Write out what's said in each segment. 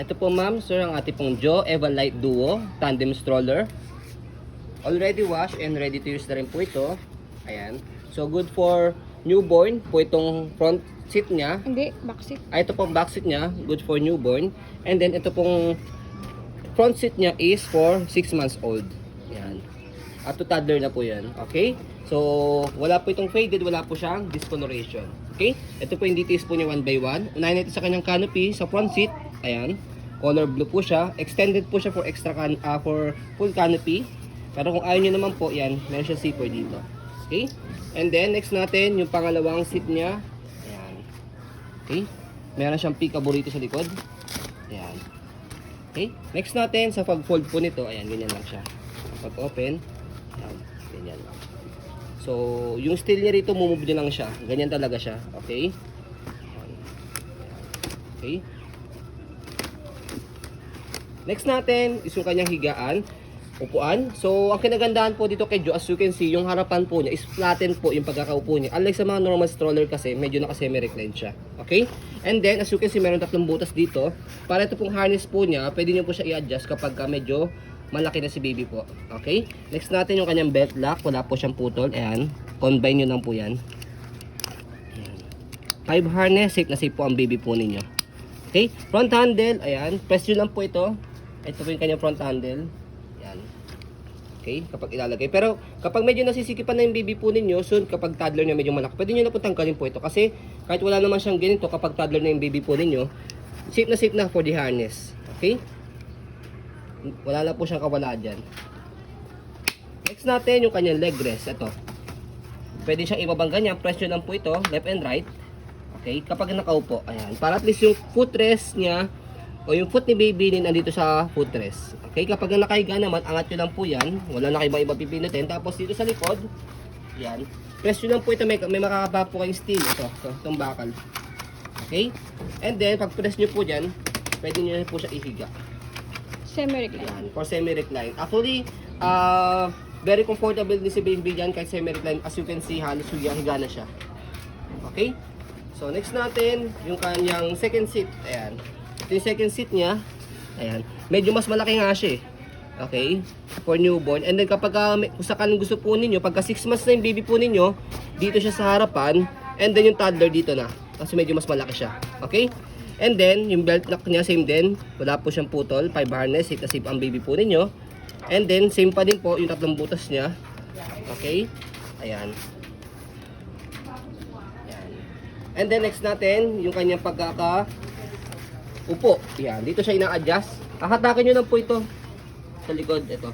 Ito po ma'am, sir, ang ating pong Joe Everlight Duo Tandem Stroller. Already washed and ready to use na rin po ito. Ayan. So good for newborn po itong front seat niya. Hindi, backseat. Ito pong back seat niya, good for newborn. And then ito pong front seat niya is for 6 months old. Ayan. At to toddler na po yan. Okay? So, wala po itong faded, wala po siyang discoloration. Okay? Ito po yung details po niya one by one. Unahin natin sa kanyang canopy, sa front seat. Ayan. Color blue po siya. Extended po siya for for full canopy. Pero kung ayaw nyo naman po, yan, meron siya zipper dito. Okay? And then, next natin, yung pangalawang seat niya. Ayan. Okay? Meron siyang peekaboo rito sa likod. Ayan. Okay? Next natin, sa pag-fold po nito, ayan, ganyan lang siya. Pag-open, ayan, ganyan. So, yung steel niya rito, mumove nyo lang siya. Ganyan talaga siya. Okay? Ayan. Okay? Next natin, is yung kanyang higaan. Upuan. So, ang kinagandahan po dito kay Joe, as you can see, yung harapan po niya is flattened po yung pagkakaupo niya. Unlike sa mga normal stroller kasi, medyo naka-semi-recline siya. Okay? And then, as you can see, meron tatlong butas dito. Para ito pong harness po niya, pwede niyo po siya i-adjust kapag medyo malaki na si baby po. Okay? Next natin yung kanyang belt lock. Wala po siyang putol. Ayan. Combine nyo lang po yan. Ayan. 5 harness. Safe na safe po ang baby po ninyo. Okay? Front handle. Ayan. Press nyo lang po ito. Ito po yung kanyang front handle. Ayan. Okay, kapag ilalagay. Pero kapag medyo nasisikipan na yung baby po ninyo, soon kapag toddler niya medyo malaki, pwede nyo na po tanggalin po ito. Kasi kahit wala naman siyang ganito, kapag toddler na yung baby po ninyo, safe na for the harness. Okay? Wala na po siyang kawala dyan. Next natin, yung kanyang leg rest. Ito. Pwede siyang ibabang ganyan. Press nyo lang po ito, left and right. Okay, kapag nakaupo. Ayan. Para at least yung footrest niya, o yung foot ni baby din nandito sa footrest. Okay, kapag nakahiga naman, angat nyo lang po yan. Wala na kayo iba pipinutin. Tapos dito sa likod, yan. Press nyo lang po ito. May makakaba po kayong steel. Itong bakal. Okay? And then, pag press nyo po dyan, pwede nyo po siya ihiga. Semi-recline. Yan, for semi-recline. Actually, very comfortable din si baby dyan kahit semi-recline. As you can see, halos higa na siya. Okay? So, next natin, yung kanyang second seat. Ayan. Ito yung second seat niya. Ayan. Medyo mas malaki nga siya eh. Okay? For newborn. And then kapag kung sakaling gusto po ninyo, pagka 6 months na yung baby po ninyo, dito siya sa harapan. And then yung toddler dito na. Kasi medyo mas malaki siya. Okay? And then, yung belt lock niya, same din. Wala po siyang putol. 5 harness. Safe na safe ang baby po ninyo. And then, same pa din po yung tatlong butas niya. Okay? Ayan. Ayan. And then, next natin, yung kanyang upo. Yan. Dito siya ina-adjust. Hahatakin nyo lang po ito. Sa likod. Ito.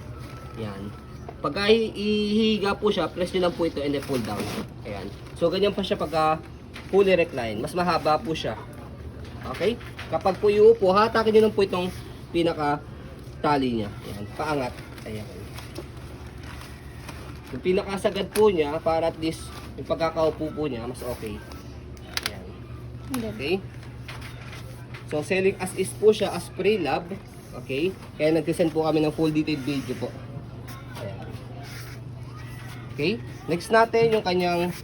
Yan. Pagka ihiga po siya, press nyo lang po ito and then pull down. Ayan. So, ganyan pa siya pagka fully recline. Mas mahaba po siya. Okay? Kapag po iupo, hatakin nyo lang po itong pinaka-tali niya. Ayan. Paangat. Ayan. Yung pinakasagad po niya, para at least yung pagkakaupo po niya, mas okay. Ayan. Okay? So, selling as is po siya as pre-lab. Okay? Kaya nag-send po kami ng full detailed video po. Ayan. Okay? Next natin yung kanyang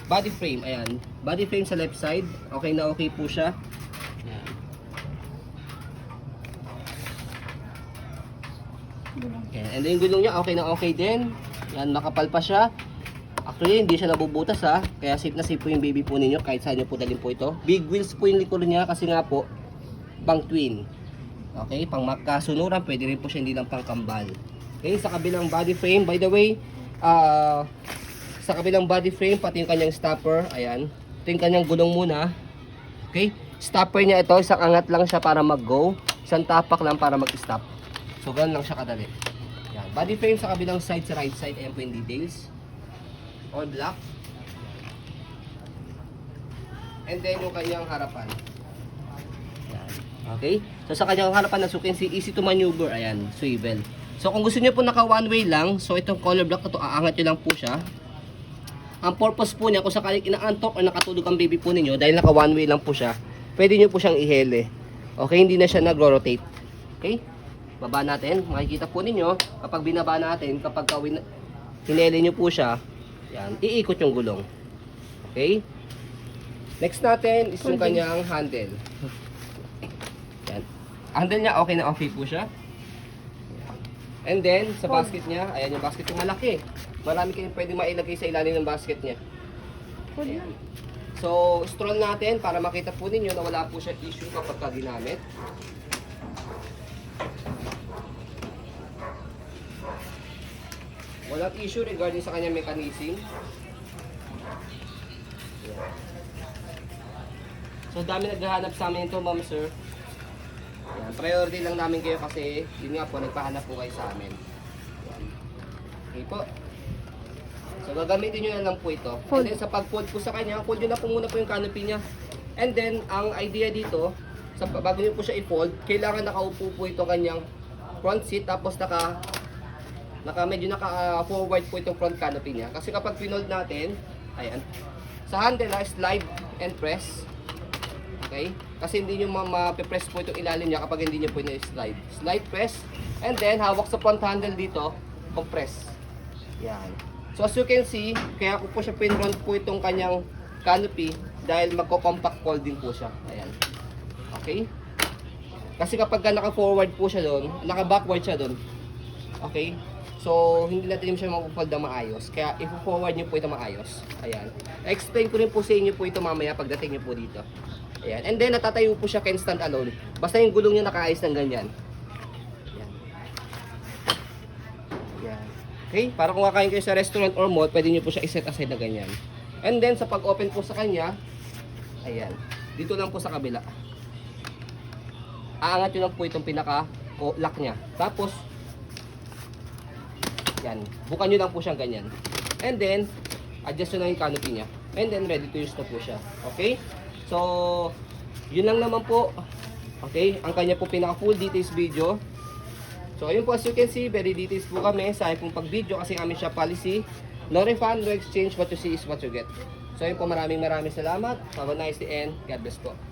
body frame. Ayan. Body frame sa left side. Okay na okay po siya. Ayan. Ayan. And then yung gulong niya, okay na okay din. Ayan, makapal pa siya. Actually, hindi siya nabubutas ha. Kaya safe na safe po yung baby po ninyo kahit saan nyo po dalhin po ito. Big wheels po yung likod niya kasi nga po, pang twin. Okay, pang magkasunuran, pwede rin po siya, hindi lang pang kambal. Okay, sa kabilang body frame, by the way, sa kabilang body frame, pati yung kanyang stopper, ayan. Ito yung kanyang gulong muna. Okay, stopper niya ito, isang angat lang siya para mag-go, isang tapak lang para mag-stop. So, ganun lang siya kadali. Ayan. Body frame sa kabilang side, sa right side, ayan po yung details. All black. And then yung kanyang harapan. Okay? So sa kanyang harapan na sukin si easy to maneuver. Ayan, swivel. So kung gusto niyo po naka one way lang, so itong color block na to, aangat niyo lang po siya. Ang purpose po niya, kung sakaling inaantok o nakatulog ang baby po ninyo, dahil naka one way lang po siya, pwede niyo po siyang ihele. Okay? Hindi na siya nagro-rotate. Okay? Baba natin. Makikita po ninyo, kapag binaba natin, kapag hinele niyo po siya, yan, iikot yung gulong. Okay? Next natin is yung kanyang handle. Yan. Handle niya, okay na okay po siya. And then, sa basket niya, ayan yung basket yung malaki. Marami kayong pwede mailagay sa ilalim ng basket niya. Ayan. So, stroll natin para makita po ninyo na wala po siya issue kapag ka ginamit. Walang issue regarding sa kanyang mechanism. Ayan. So, dami naghahanap sa amin ito, ma'am, sir. Ayan, priority lang namin kayo kasi yun nga po, nagpahanap po kayo sa amin. Ayan. Okay po. So gagamitin nyo na lang po ito. Fold. And then sa pag-fold po sa kanya, fold nyo na po muna po yung canopy niya. And then, ang idea dito, bago nyo po siya i-fold, kailangan nakaupo po ito kanyang front seat, tapos medyo naka-forward po itong front canopy niya. Kasi kapag pinold natin, ayan, sa handle slide and press. Okay? Kasi hindi nyo ma-press po itong ilalim niya kapag hindi nyo po slide. Slide, press, and then hawak sa front handle dito, compress. Yan. So as you can see, kaya ko po siya pinround po itong kanyang canopy dahil magko-compact fold din po siya. Ayan. Okay? Kasi kapag naka-forward po siya doon, naka-backward siya doon. Okay? So, hindi natin siya mag-fold na maayos. Kaya, i-forward nyo po ito maayos. Ayan. I-explain ko rin po sa inyo po ito mamaya pagdating nyo po dito. Ayan. And then, natatayo po siya can stand alone. Basta yung gulong niya nakaayos ng ganyan. Ayan. Ayan. Okay? Para kung kakain kayo sa restaurant or mall, pwede nyo po siya i-set aside na ganyan. And then, sa pag-open po sa kanya, ayan. Dito lang po sa kabila. Aangat nyo lang po itong pinaka-lock niya. Tapos, yan. Bukan nyo lang po siyang ganyan. And then, adjust nyo lang yung canopy niya. And then, ready to use na po siya. Okay? So, yun lang naman po. Okay? Ang kanya po pinaka-full details video. So, ayun po, as you can see, very details po kami sa aking pag-video kasi amin siya policy. No refund, no exchange. What you see is what you get. So, ayun po, maraming salamat. Have a nice day and God bless po.